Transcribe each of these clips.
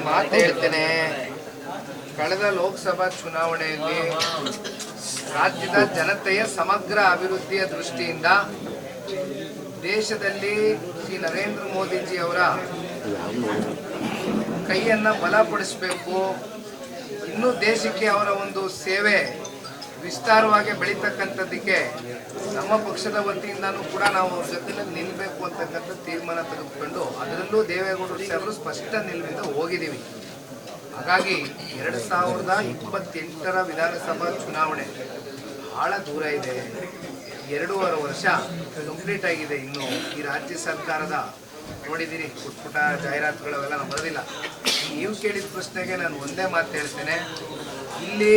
ಮಾತು ಹೇಳ್ತೇನೆ. ಕಳೆದ ಲೋಕಸಭಾ ಚುನಾವಣೆಯಲ್ಲಿ ರಾಜ್ಯದ ಜನತೆಯ ಸಮಗ್ರ ಅಭಿವೃದ್ಧಿಯ ದೃಷ್ಟಿಯಿಂದ ದೇಶದಲ್ಲಿ ಶ್ರೀ ನರೇಂದ್ರ ಮೋದಿಜಿ ಅವರ ಕೈಯನ್ನು ಬಲಪಡಿಸಬೇಕು, ಇನ್ನೂ ದೇಶಕ್ಕೆ ಅವರ ಒಂದು ಸೇವೆ ವಿಸ್ತಾರವಾಗಿ ಬೆಳೀತಕ್ಕಂಥದ್ದಕ್ಕೆ ನಮ್ಮ ಪಕ್ಷದ ವತಿಯಿಂದನೂ ಕೂಡ ನಾವು ಅವ್ರ ಜೊತೆಯಲ್ಲಿ ನಿಲ್ಲಬೇಕು ಅಂತಕ್ಕಂಥ ತೀರ್ಮಾನ ತೆಗೆದುಕೊಂಡು ಅದರಲ್ಲೂ ದೇವೇಗೌಡರು ಅವರು ಸ್ಪಷ್ಟ ನಿಲುವಿಂದ ಹೋಗಿದ್ದೀವಿ. ಹಾಗಾಗಿ 2028ರ ವಿಧಾನಸಭಾ ಚುನಾವಣೆ ಬಹಳ ದೂರ ಇದೆ. 2.5 ವರ್ಷ ಕಂಪ್ಲೀಟ್ ಆಗಿದೆ. ಇನ್ನು ಈ ರಾಜ್ಯ ಸರ್ಕಾರದ ನೋಡಿದ್ದೀರಿ, ಪುಟ್ಟ ಜಾಹೀರಾತುಗಳವೆಲ್ಲ ನಾವು ಬರೋದಿಲ್ಲ. ನೀವು ಕೇಳಿದ ಪ್ರಶ್ನೆಗೆ ನಾನು ಒಂದೇ ಮಾತು ಹೇಳ್ತೇನೆ, ಇಲ್ಲಿ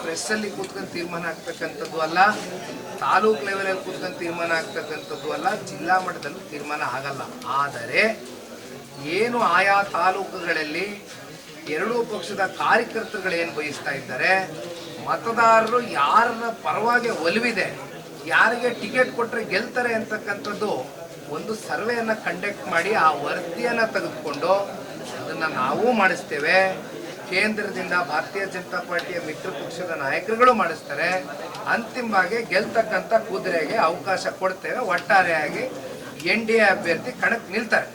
ಪ್ರೆಸ್ಸಲ್ಲಿ ಕೂತ್ಕೊಂಡು ತೀರ್ಮಾನ ಆಗ್ತಕ್ಕಂಥದ್ದು ಅಲ್ಲ, ತಾಲೂಕು ಲೆವೆಲಲ್ಲಿ ಕೂತ್ಕೊಂಡು ತೀರ್ಮಾನ ಆಗ್ತಕ್ಕಂಥದ್ದು ಅಲ್ಲ, ಜಿಲ್ಲಾ ಮಟ್ಟದಲ್ಲೂ ತೀರ್ಮಾನ ಆಗಲ್ಲ. ಆದರೆ ಏನು ಆಯಾ ತಾಲೂಕುಗಳಲ್ಲಿ ಎರಡೂ ಪಕ್ಷದ ಕಾರ್ಯಕರ್ತರುಗಳೇನು ಬಯಸ್ತಾ ಇದ್ದಾರೆ, ಮತದಾರರು ಯಾರ ಪರವಾಗಿ ಒಲಿವಿದೆ, ಯಾರಿಗೆ ಟಿಕೆಟ್ ಕೊಟ್ಟರೆ ಗೆಲ್ತಾರೆ ಅಂತಕ್ಕಂಥದ್ದು ಒಂದು ಸರ್ವೆಯನ್ನು ಕಂಡಕ್ಟ್ ಮಾಡಿ ಆ ವರದಿಯನ್ನು ತೆಗೆದುಕೊಂಡು ಅದನ್ನು ನಾವು ಮಾಡಿಸ್ತೇವೆ. ಕೇಂದ್ರದಿಂದ ಭಾರತೀಯ ಜನತಾ ಪಾರ್ಟಿಯ ಮಿತ್ರ ಪಕ್ಷದ ನಾಯಕರುಗಳು ಮಾಡಿಸ್ತಾರೆ. ಅಂತಿಮವಾಗಿ ಗೆಲ್ತಕ್ಕಂಥ ಕುದುರೆಗೆ ಅವಕಾಶ ಕೊಡ್ತೇವೆ. ಒಟ್ಟಾರೆಯಾಗಿ NDA ಅಭ್ಯರ್ಥಿ ಕಣಕ್ಕೆ ನಿಲ್ತಾರೆ.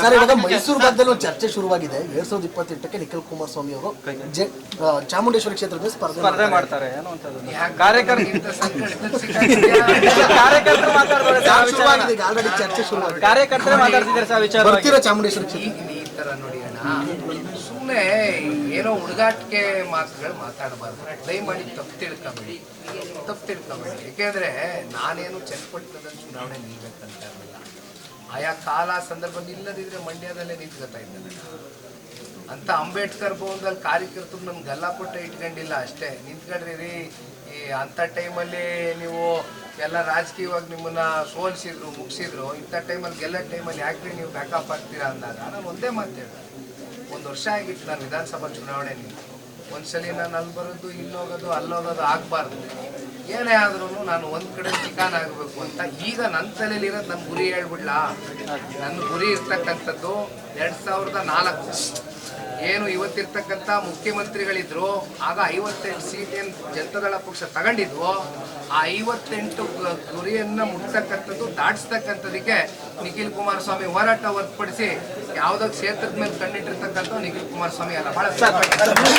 ಸರ್, ಇವಾಗ ಮೈಸೂರು ಭಾಗದಲ್ಲಿ ಒಂದು ಚರ್ಚೆ ಶುರುವಾಗಿದೆ. 2028ಕ್ಕೆ ನಿಖಿಲ್ ಕುಮಾರಸ್ವಾಮಿ ಅವರು ಚಾಮುಂಡೇಶ್ವರಿ ಕ್ಷೇತ್ರದಲ್ಲಿ ಸ್ಪರ್ಧೆ ಮಾಡ್ತಾರೆ. ಆಲ್ರೆಡಿ ಚರ್ಚೆ ಶುರುವಾಗಿದೆ. ಬರ್ತೀರಾ ಚಾಮುಂಡೇಶ್ವರಿ ಕ್ಷೇತ್ರ? ಈ ತರ ನೋಡಿ ಅಣ್ಣ, ಸುಮ್ಮನೆ ಏನೋ ಹುಡುಗಾಟಿಕೆ ಮಾತುಗಳು ಮಾತಾಡಬಾರ್ದು. ದಯಮಾಡಿ ತಪ್ಪು ತಿಳ್ಕೊಬೇಡಿ. ಯಾಕೆಂದ್ರೆ ನಾನೇನು ಚನ್ನಪಟ್ಟಣದಲ್ಲಿ ಚುನಾವಣೆ ನಿಲ್ಬೇಕಂತ ಇರಲಿಲ್ಲ. ಆಯಾ ಕಾಲ ಸಂದರ್ಭ ಇಲ್ಲದಿದ್ರೆ ಮಂಡ್ಯದಲ್ಲೇ ನಿಂತ್ಕೊತಾ ಇದ್ದಾರೆ ಅಂತ. ಅಂಬೇಡ್ಕರ್ ಭವನದಲ್ಲಿ ಕಾರ್ಯಕರ್ತರು ನಮ್ಗೆ ಗಲ್ಲಾಪಟ್ಟ ಇಟ್ಕೊಂಡಿಲ್ಲ ಅಷ್ಟೇ, ನಿಂತ್ಕೊಂಡ್ರಿ ರೀ. ಈ ಅಂಥ ಟೈಮಲ್ಲಿ ನೀವು ಎಲ್ಲ ರಾಜಕೀಯವಾಗಿ ನಿಮ್ಮನ್ನ ಸೋಲಿಸಿದ್ರು, ಮುಗಿಸಿದ್ರು. ಇಂಥ ಟೈಮಲ್ಲಿ ಗೆಲ್ಲೋ ಟೈಮಲ್ಲಿ ಯಾಕ್ರಿ ನೀವು ಬ್ಯಾಕಪ್ ಆಗ್ತೀರಾ ಅಂದಾಗ ನಾನು ಒಂದೇ ಮಾತು ಹೇಳಿದೆ, 1 ವರ್ಷ ಆಗಿತ್ತು ನಾನು ವಿಧಾನಸಭಾ ಚುನಾವಣೆ ನಿಂತು. ಒಂದ್ಸಲಿ ನಾನು ಅಲ್ಲಿ ಬರೋದು, ಇಲ್ಲೋಗೋದು, ಅಲ್ಲೋಗೋದು ಆಗಬಾರ್ದು. ಏನೇ ಆದ್ರೂ ನಾನು ಒಂದು ಕಡೆ ಚಿಕಾನ್ ಆಗಬೇಕು ಅಂತ. ಈಗ ನನ್ನ ತಲೆಯಲ್ಲಿರೋದು ನನ್ನ ಗುರಿ ಹೇಳ್ಬಿಡ್ಲಾ? ನನ್ನ ಗುರಿ ಇರ್ತಕ್ಕಂಥದ್ದು 2004 ಏನು ಇವತ್ತಿರ್ತಕ್ಕಂಥ ಮುಖ್ಯಮಂತ್ರಿಗಳಿದ್ರು, ಆಗ 58 ಸೀಟ್ ಏನು ಜನತಾದಳ ಪಕ್ಷ ತಗೊಂಡಿದ್ವು, ಆ 58 ಗುರಿಯನ್ನು ಮುಟ್ತಕ್ಕಂಥದ್ದು, ದಾಟಿಸ್ತಕ್ಕಂಥದಕ್ಕೆ ನಿಖಿಲ್ ಕುಮಾರಸ್ವಾಮಿ ಹೋರಾಟ ಹೊರತುಪಡಿಸಿ ಯಾವುದೋ ಕ್ಷೇತ್ರದ ಮೇಲೆ ಕಣ್ಣಿಟ್ಟಿರ್ತಕ್ಕಂಥ ನಿಖಿಲ್ ಕುಮಾರಸ್ವಾಮಿ ಅಲ್ಲ. ಬಹಳ